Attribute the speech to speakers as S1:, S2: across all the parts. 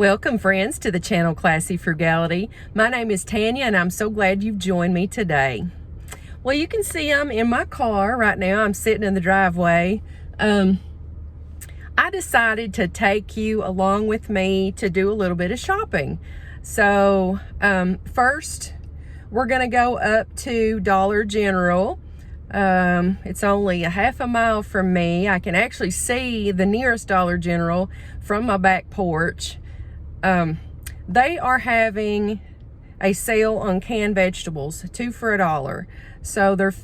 S1: Welcome, friends, to the channel Classy Frugality. My name is Tanya, and I'm so glad you've joined me today. Well, you can see I'm in my car right now. I'm sitting in the driveway. I decided to take you along with me to do a little bit of shopping. So first, we're going to go up to Dollar General. It's only a half a mile from me. I can actually see the nearest Dollar General from my back porch. They are having a sale on canned vegetables, 2 for $1. So they're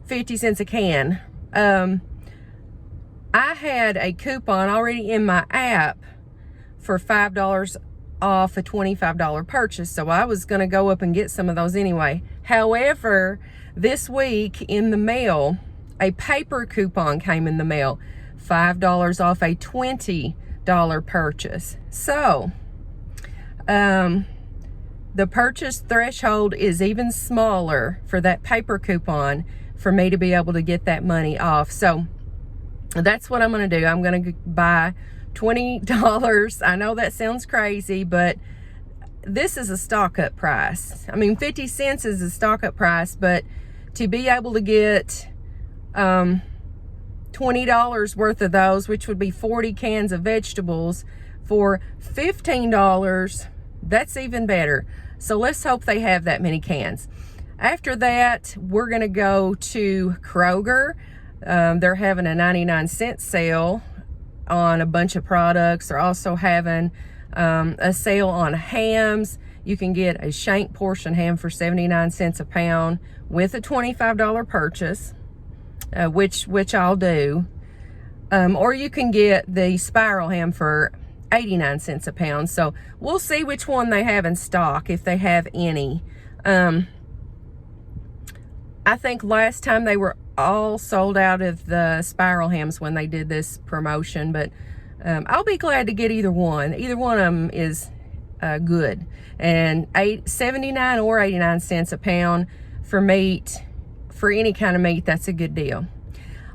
S1: 50 cents a can. I had a coupon already in my app for $5 off a $25 purchase. So I was going to go up and get some of those anyway. However, this week in the mail, a paper coupon came in the mail, $5 off a $20 purchase. So the purchase threshold is even smaller for that paper coupon for me to be able to get that money off. So that's what I'm going to do. I'm going to buy $20. I know that sounds crazy, but this is a stock up price. I mean, 50 cents is a stock up price, but to be able to get $20 worth of those, which would be 40 cans of vegetables for $15, that's even better. So let's hope they have that many cans. After that, we're going to go to Kroger. They're having a 99-cent sale on a bunch of products. They're also having a sale on hams. You can get a shank portion ham for 79 cents a pound with a $25 purchase, which I'll do. Or you can get the spiral ham for 89 cents a pound. So we'll see which one they have in stock, if they have any. I think last time they were all sold out of the spiral hams when they did this promotion, but I'll be glad to get either one. Either one of them is good. And 79 or 89 cents a pound for meat, for any kind of meat, that's a good deal.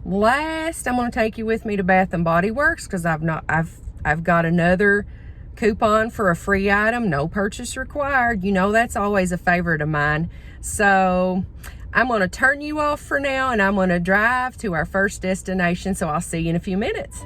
S1: Last, I'm going to take you with me to Bath and Body Works because I've got another coupon for a free item, no purchase required. You know that's always a favorite of mine. So I'm going to turn you off for now, and I'm going to drive to our first destination. So I'll see you in a few minutes.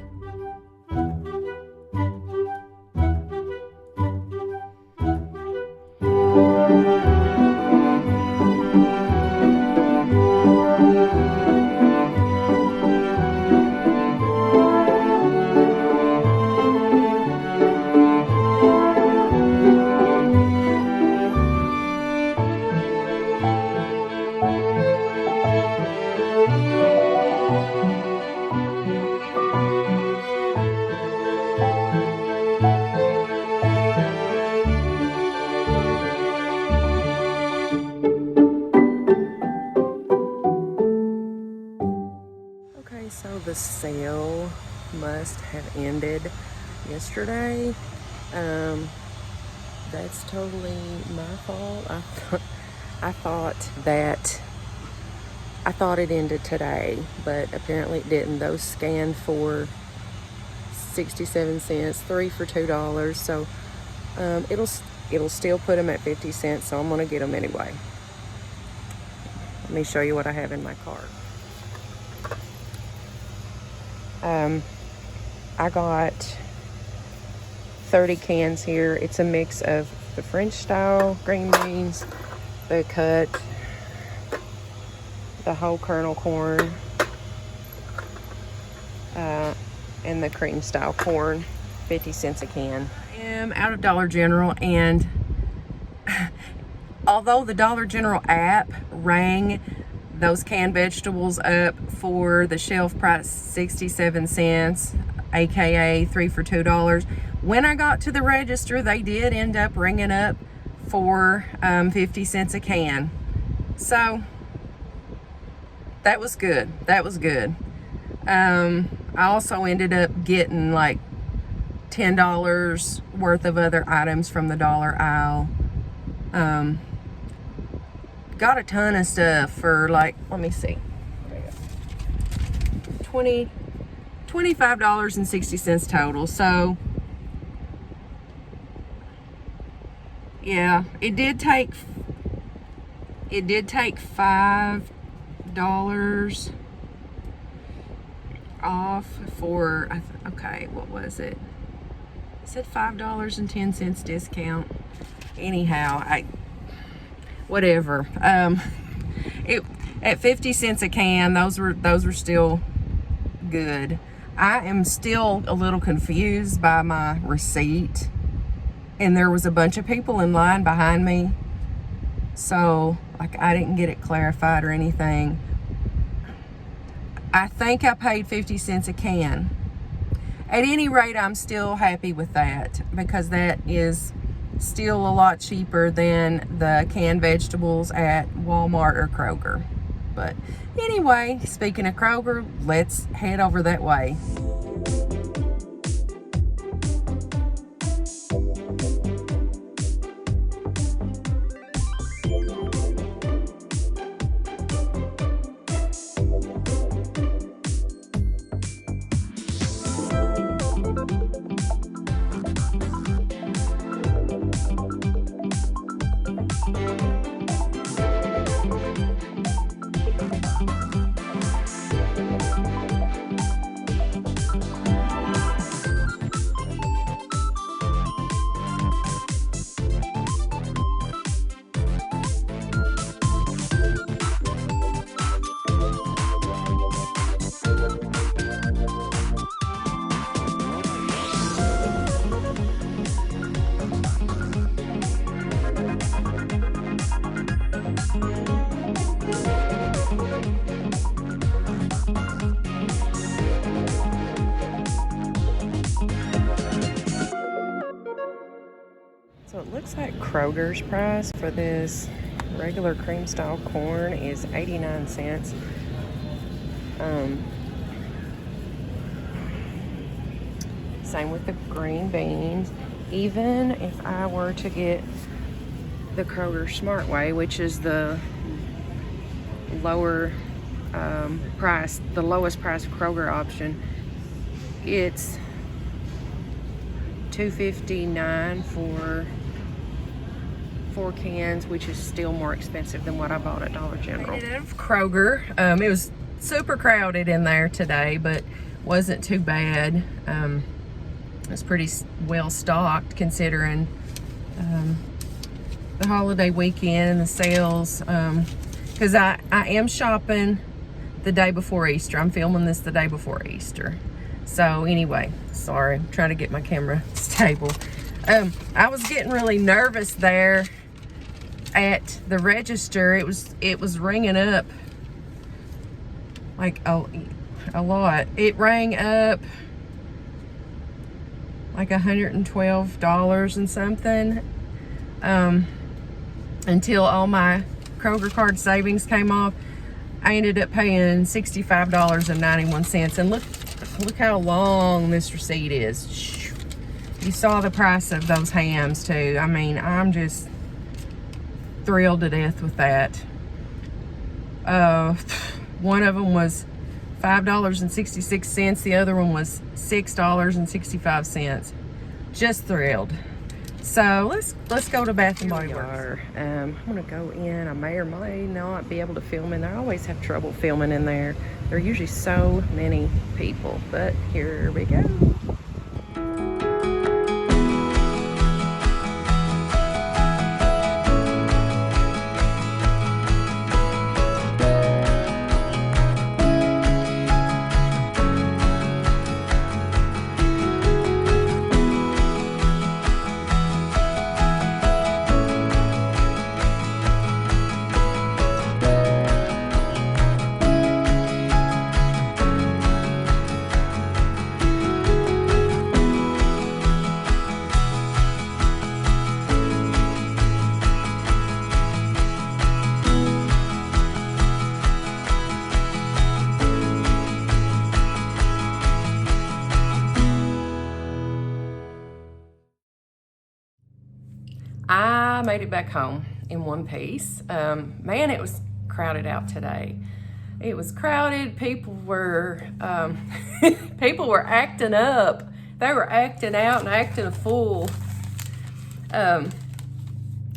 S1: So the sale must have ended yesterday. That's totally my fault. I thought it ended today, but apparently it didn't. Those scanned for 67 cents, 3 for $2. So it'll still put them at 50 cents. So I'm gonna get them anyway. Let me show you what I have in my cart. I got 30 cans here. It's a mix of the French style green beans, the cut, the whole kernel corn, and the cream style corn, 50 cents a can. I am out of Dollar General, and although the Dollar General app rang those canned vegetables up for the shelf price 67 cents, aka 3 for $2. When I got to the register, they did end up ringing up for 50 cents a can. So that was good. That was good. I also ended up getting like $10 worth of other items from the dollar aisle. Got a ton of stuff for, like, let me see, $25.60 total. So Yeah, it did take $5 off for, okay, what was it? It said $5.10 discount. Anyhow, whatever. It at 50 cents a can, those were still good. I am still a little confused by my receipt, and there was a bunch of people in line behind me, so like I didn't get it clarified or anything. I think I paid 50 cents a can. At any rate, I'm still happy with that, because that is still a lot cheaper than the canned vegetables at Walmart or Kroger. But anyway, speaking of Kroger, let's head over that way. So it looks like Kroger's price for this regular cream style corn is 89 cents. Same with the green beans. Even if I were to get the Kroger Smart Way, which is the lower price, the lowest price Kroger option, it's $2.59 for 4 cans, which is still more expensive than what I bought at Dollar General. Out of Kroger, it was super crowded in there today, but wasn't too bad. It was pretty well stocked considering the holiday weekend and the sales. Because I am shopping the day before Easter. I'm filming this the day before Easter. So anyway, sorry, I'm trying to get my camera stable. I was getting really nervous there at the register. It was ringing up like a lot. It rang up like $112 and something, until all my Kroger card savings came off. I ended up paying $65.91, and look how long this receipt is. You saw the price of those hams too. I mean, I'm just thrilled to death with that. One of them was $5.66. The other one was $6.65. Just thrilled. So let's go to Bath and Body Works. I'm gonna go in. I may or may not be able to film in there. I always have trouble filming in there. There are usually so many people, but here we go. I made it back home in one piece. Man, it was crowded out today. It was crowded. People were people were acting up. They were acting out and acting a fool.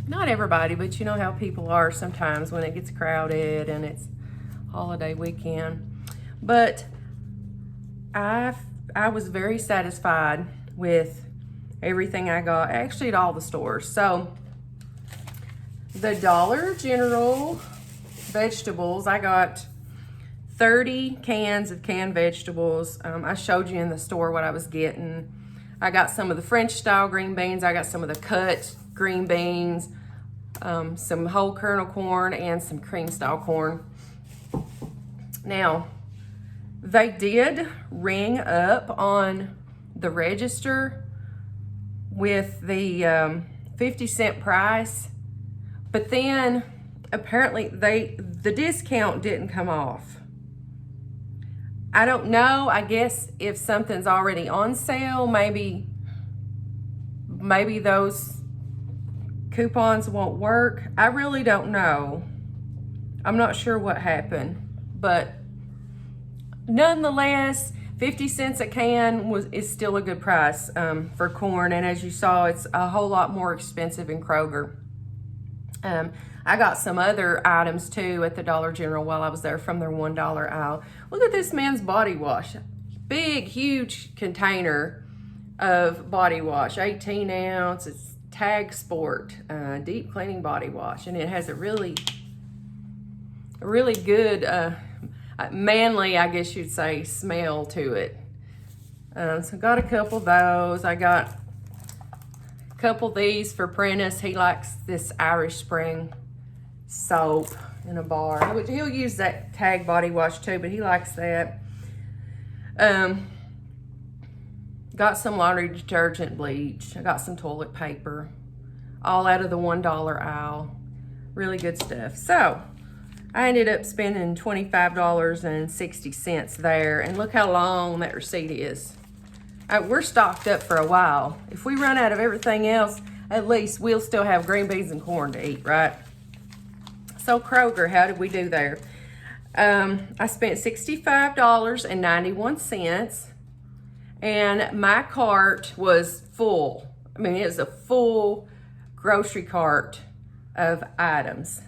S1: Not everybody, but you know how people are sometimes when it gets crowded and it's holiday weekend. But I was very satisfied with everything I got, actually at all the stores. So the Dollar General vegetables, I got 30 cans of canned vegetables. I showed you in the store what I was getting. I got some of the French style green beans. I got some of the cut green beans, some whole kernel corn, and some cream style corn. Now, they did ring up on the register with the 50-cent price, but then apparently the discount didn't come off. I don't know. I guess if something's already on sale, maybe those coupons won't work. I really don't know. I'm not sure what happened, but nonetheless, 50 cents a can is still a good price for corn. And as you saw, it's a whole lot more expensive in Kroger. I got some other items too at the Dollar General while I was there from their $1 aisle. Look at this man's body wash. Big, huge container of body wash, 18 ounce. It's Tag Sport deep cleaning body wash, and it has a really good manly, I guess you'd say, smell to it. So I got a couple of those. I got a couple of these for Prentice. He likes this Irish Spring soap in a bar. He'll use that Tag body wash too, but he likes that. Got some laundry detergent, bleach. I got some toilet paper, all out of the $1 aisle. Really good stuff. So I ended up spending $25.60 there, and look how long that receipt is. We're stocked up for a while. If we run out of everything else, at least we'll still have green beans and corn to eat, right? So Kroger, how did we do there? I spent $65.91, and my cart was full. I mean, it was a full grocery cart of items.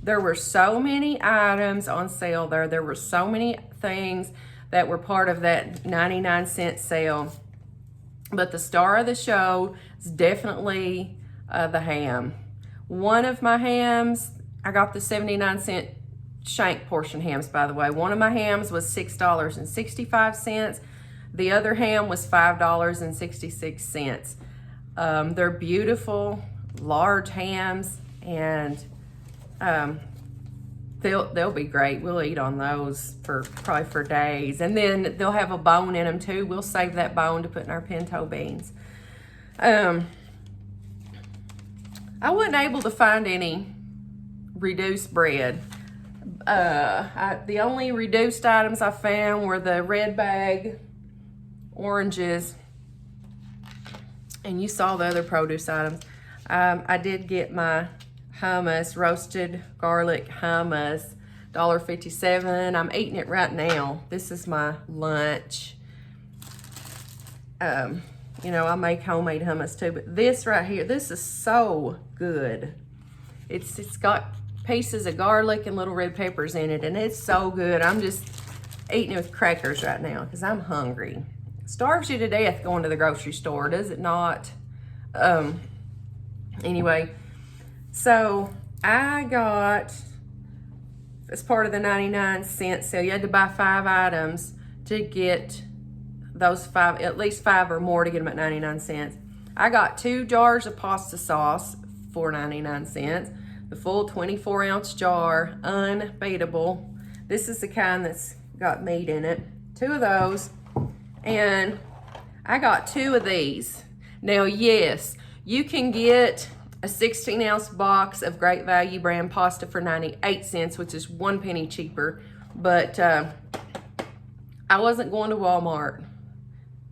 S1: There were so many items on sale there. There were so many things that were part of that 99-cent sale. But the star of the show is definitely the ham. One of my hams, I got the 79-cent shank portion hams, by the way. One of my hams was $6.65. The other ham was $5.66. They're beautiful, large hams, and they'll be great. We'll eat on those probably for days. And then they'll have a bone in them too. We'll save that bone to put in our pinto beans. I wasn't able to find any reduced bread. The only reduced items I found were the red bag oranges, and you saw the other produce items. I did get my hummus, roasted garlic hummus, $1.57. I'm eating it right now. This is my lunch. You know, I make homemade hummus too, but this right here, this is so good. It's got pieces of garlic and little red peppers in it, and it's so good. I'm just eating it with crackers right now because I'm hungry. Starves you to death going to the grocery store, does it not? Anyway, so I got, as part of the 99-cent sale, you had to buy 5 items to get those 5, at least 5 or more to get them at 99 cents. I got 2 jars of pasta sauce for 99 cents. The full 24-ounce jar, unbeatable. This is the kind that's got meat in it. 2 of those, and I got 2 of these. Now, yes, you can get a 16-ounce box of Great Value brand pasta for 98 cents, which is 1 penny cheaper. But I wasn't going to Walmart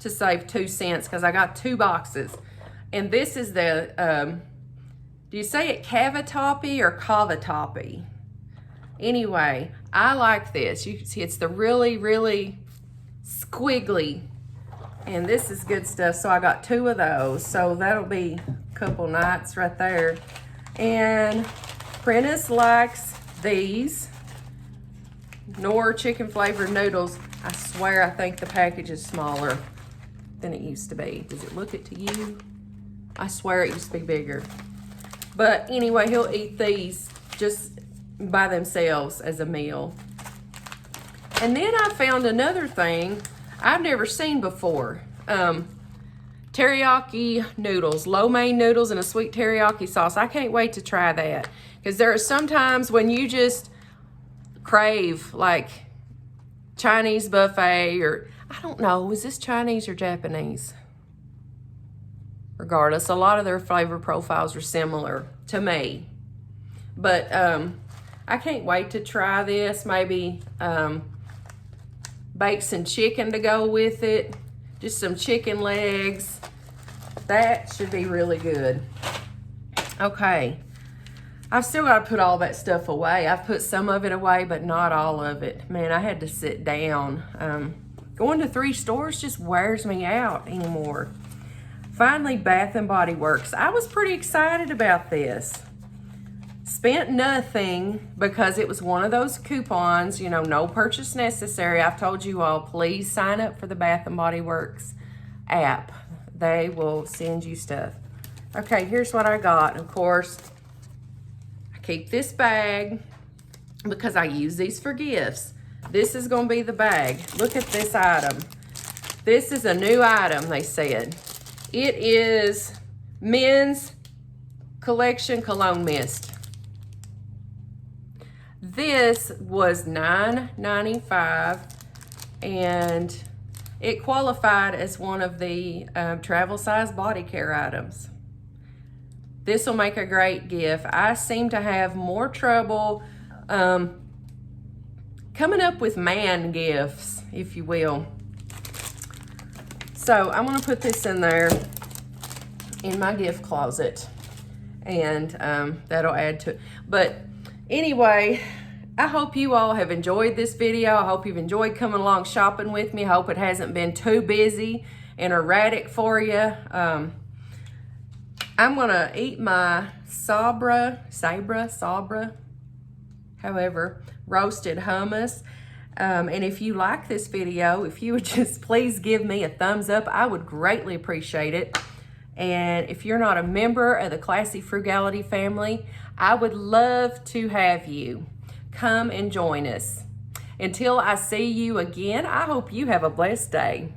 S1: to save 2 cents because I got 2 boxes. And this is the, do you say it cavatappi or cavatappi? Anyway, I like this. You can see it's the really, really squiggly. And this is good stuff. So I got 2 of those. So that'll be a couple nights right there. And Prentice likes these Knorr chicken flavored noodles. I swear I think the package is smaller than it used to be. Does it look it to you? I swear it used to be bigger. But anyway, he'll eat these just by themselves as a meal. And then I found another thing I've never seen before. Teriyaki noodles, lo mein noodles and a sweet teriyaki sauce. I can't wait to try that, because there are some times when you just crave like Chinese buffet, or I don't know, is this Chinese or Japanese? Regardless, a lot of their flavor profiles are similar to me. But I can't wait to try this. Maybe bake some chicken to go with it. Just some chicken legs. That should be really good. Okay. I've still got to put all that stuff away. I've put some of it away, but not all of it. Man, I had to sit down. Going to 3 stores just wears me out anymore. Finally, Bath & Body Works. I was pretty excited about this. Spent nothing because it was one of those coupons, you know, no purchase necessary. I've told you all, please sign up for the Bath & Body Works app. They will send you stuff. Okay, here's what I got. Of course, I keep this bag because I use these for gifts. This is going to be the bag. Look at this item. This is a new item, they said. It is Men's Collection Cologne Mist. This was $9.95, and it qualified as one of the travel size body care items. This will make a great gift. I seem to have more trouble coming up with man gifts, if you will. So I'm gonna put this in there in my gift closet, and that'll add to it. But anyway, I hope you all have enjoyed this video. I hope you've enjoyed coming along shopping with me. I hope it hasn't been too busy and erratic for you. I'm gonna eat my Sabra, however, roasted hummus. And if you like this video, if you would just please give me a thumbs up, I would greatly appreciate it. And if you're not a member of the Classy Frugality family, I would love to have you come and join us. Until I see you again, I hope you have a blessed day.